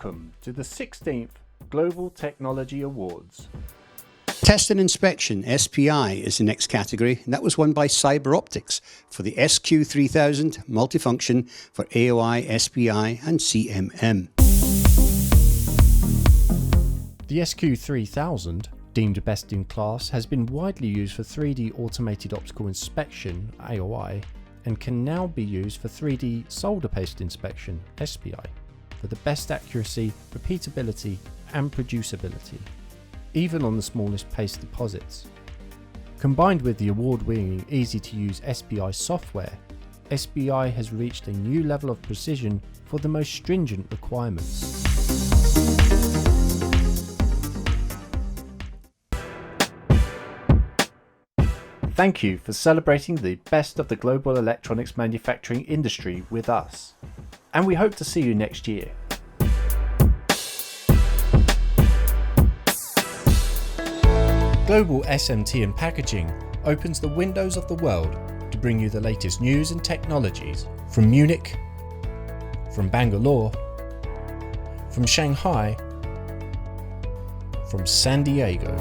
Welcome to the 16th Global Technology Awards. Test and Inspection, SPI, is the next category, and that was won by CyberOptics for the SQ3000 Multi-Function for AOI, SPI and CMM. The SQ3000, deemed best in class, has been widely used for 3D automated optical inspection, AOI, and can now be used for 3D solder paste inspection, SPI, for the best accuracy, repeatability and producibility, even on the smallest paste deposits. Combined with the award-winning easy-to-use SPI software, SPI has reached a new level of precision for the most stringent requirements. Thank you for celebrating the best of the global electronics manufacturing industry with us, and we hope to see you next year. Global SMT and Packaging opens the windows of the world to bring you the latest news and technologies from Munich, from Bangalore, from Shanghai, from San Diego.